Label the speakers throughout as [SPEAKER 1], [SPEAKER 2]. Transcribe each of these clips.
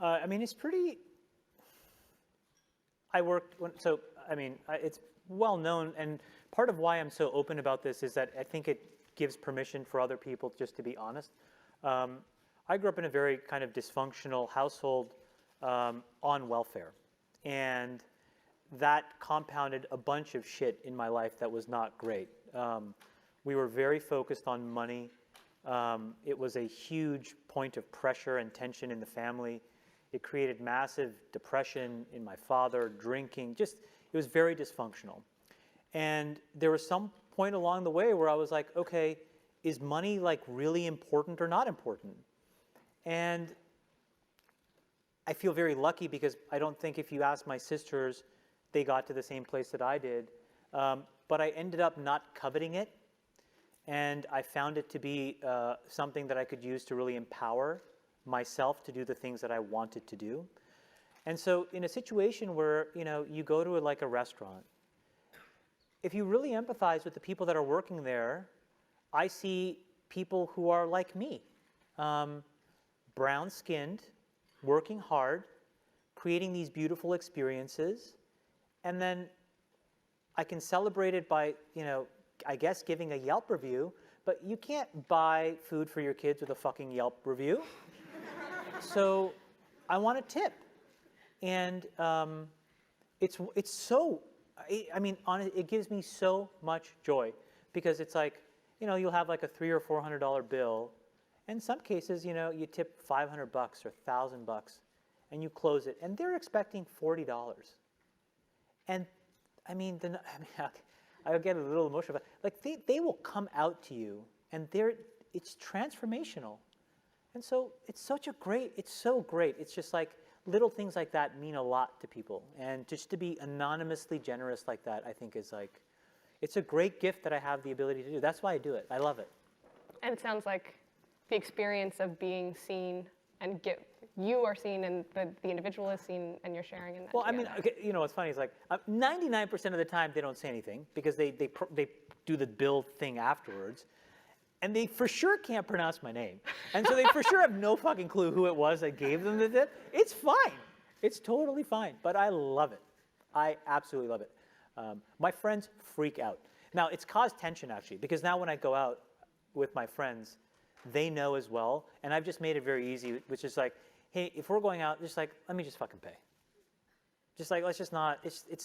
[SPEAKER 1] I mean, it's pretty. It's well known, and part of why I'm so open about this is that I think it gives permission for other people just to be honest. I grew up in a very kind of dysfunctional household on welfare, and that compounded a bunch of shit in my life that was not great. We were very focused on money. It was a huge point of pressure and tension in the family. It created massive depression in my father, drinking, it was very dysfunctional. And there was some point along the way where I was like, okay, is money like really important or not important? And I feel very lucky because I don't think if you ask my sisters, they got to the same place that I did. But I ended up not coveting it. And I found it to be something that I could use to really empower myself to do the things that I wanted to do. And so in a situation where, you go to like a restaurant, if you really empathize with the people that are working there, I see people who are like me, brown-skinned, working hard, creating these beautiful experiences, and then I can celebrate it by, I guess giving a Yelp review, but you can't buy food for your kids with a fucking Yelp review. So I want a tip. And it gives me so much joy because it's like, you'll have like a $300 or $400 bill. In some cases, you tip $500 or $1,000 and you close it and they're expecting $40. And I get a little emotional, but like they will come out to you and it's transformational. And so it's so great. It's just like little things like that mean a lot to people. And just to be anonymously generous like that, I think is like, it's a great gift that I have the ability to do. That's why I do it. I love it.
[SPEAKER 2] And it sounds like the experience of being seen and you are seen and the individual is seen and you're sharing in that.
[SPEAKER 1] Well, together. What's funny is like 99% of the time they don't say anything because they do the bill thing afterwards. And they for sure can't pronounce my name. And so they for sure have no fucking clue who it was that gave them the tip. It's fine. It's totally fine. But I love it. I absolutely love it. My friends freak out. Now, it's caused tension, actually, because now when I go out with my friends, they know as well. And I've just made it very easy, which is like, hey, if we're going out, just like, let me just fucking pay. Just like, let's just not, it's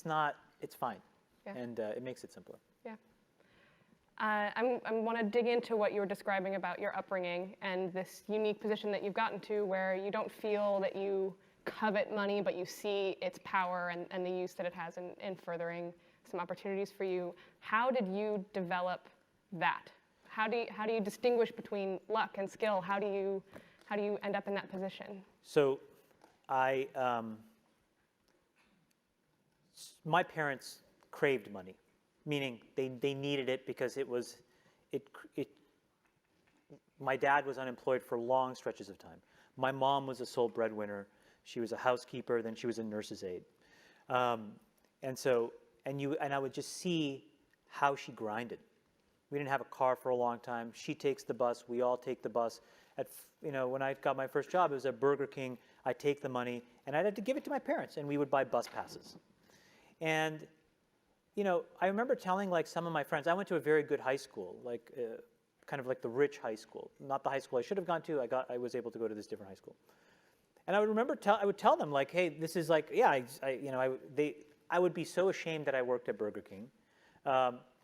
[SPEAKER 1] fine. Yeah. And it makes it simpler.
[SPEAKER 2] Yeah. I want to dig into what you were describing about your upbringing and this unique position that you've gotten to where you don't feel that you covet money, but you see its power and the use that it has in furthering some opportunities for you. How did you develop that? How do you distinguish between luck and skill? How do you end up in that position?
[SPEAKER 1] So my parents craved money. Meaning they needed it because my dad was unemployed for long stretches of time. My mom was a sole breadwinner. She was a housekeeper, then she was a nurse's aide. And I would just see how she grinded. We didn't have a car for a long time. She takes the bus, we all take the bus. When I got my first job, it was at Burger King. I'd take the money and I'd have to give it to my parents and we would buy bus passes. And I remember telling like some of my friends, I went to a very good high school, like kind of like the rich high school, not the high school I should have gone to. I was able to go to this different high school. And I would remember, I would tell them like, hey, this is like, yeah, I would be so ashamed that I worked at Burger King.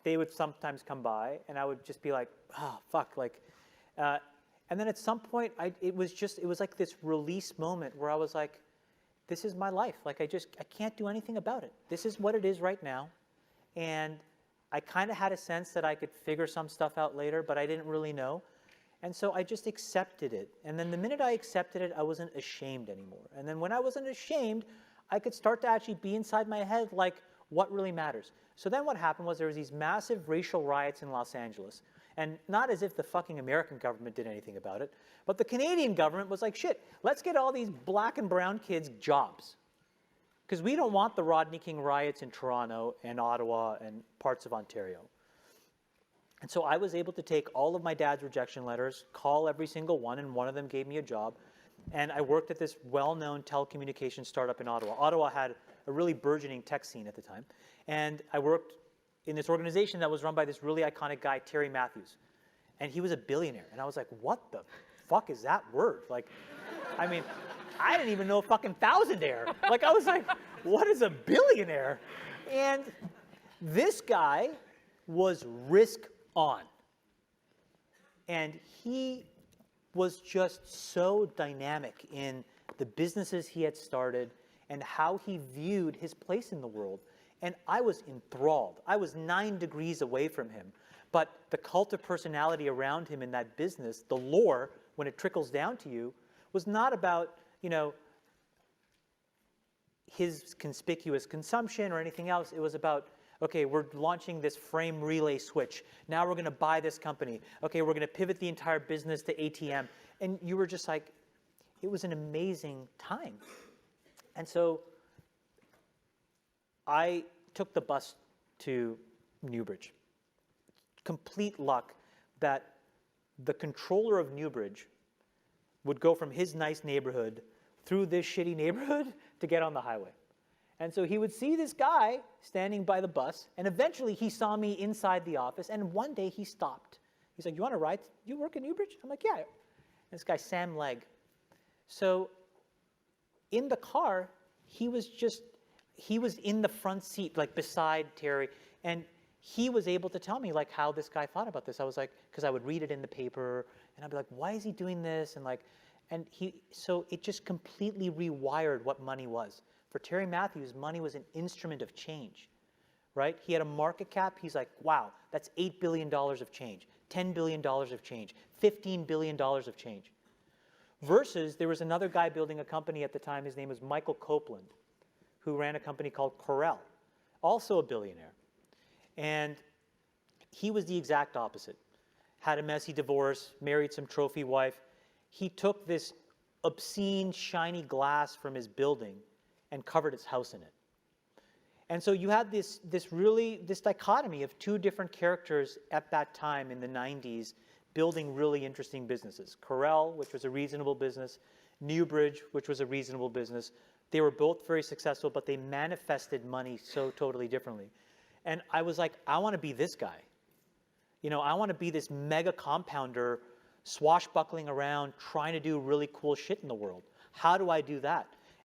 [SPEAKER 1] They would sometimes come by and I would just be like, oh, fuck, like, and then at some point it was like this release moment where I was like, this is my life. Like I can't do anything about it. This is what it is right now. And I kind of had a sense that I could figure some stuff out later, but I didn't really know. And so I just accepted it. And then the minute I accepted it, I wasn't ashamed anymore. And then when I wasn't ashamed, I could start to actually be inside my head like, what really matters? So then what happened was there was these massive racial riots in Los Angeles. And not as if the fucking American government did anything about it, but the Canadian government was like, shit, let's get all these black and brown kids jobs. Because we don't want the Rodney King riots in Toronto and Ottawa and parts of Ontario. And so I was able to take all of my dad's rejection letters, call every single one, and one of them gave me a job. And I worked at this well-known telecommunications startup in Ottawa. Ottawa had a really burgeoning tech scene at the time. And I worked in this organization that was run by this really iconic guy, Terry Matthews. And he was a billionaire. And I was like, what the fuck is that word? Like, I mean, I didn't even know fucking thousandaire. Like, I was like, what is a billionaire? And this guy was risk on. And he was just so dynamic in the businesses he had started and how he viewed his place in the world. And I was enthralled. I was 9 degrees away from him. But the cult of personality around him in that business, the lore, when it trickles down to you, was not about, you know, his conspicuous consumption or anything else. It was about, okay, we're launching this frame relay switch. Now we're going to buy this company. Okay, we're going to pivot the entire business to ATM. And you were just like, it was an amazing time. And so I took the bus to Newbridge. Complete luck that the controller of Newbridge would go from his nice neighborhood through this shitty neighborhood to get on the highway. And so he would see this guy standing by the bus, and eventually he saw me inside the office, and one day he stopped. He's like, you want to ride? You work at Newbridge? I'm like, yeah. And this guy, Sam Legg. So in the car, he was in the front seat, like beside Terry, and he was able to tell me like how this guy thought about this. I was like, because I would read it in the paper, and I'd be like, why is he doing this? So it just completely rewired what money was. For Terry Matthews, money was an instrument of change, right? He had a market cap. He's like, wow, that's $8 billion of change, $10 billion of change, $15 billion of change. Versus there was another guy building a company at the time. His name was Michael Copeland, who ran a company called Corel, also a billionaire. And he was the exact opposite. Had a messy divorce, married some trophy wife. He took this obscene, shiny glass from his building and covered his house in it. And so you had this dichotomy of 2 different characters at that time in the 90s building really interesting businesses. Corel, which was a reasonable business, Newbridge, which was a reasonable business. They were both very successful, but they manifested money so totally differently. And I was like, I want to be this guy. You know, I want to be this mega compounder swashbuckling around trying to do really cool shit in the world. How do I do that?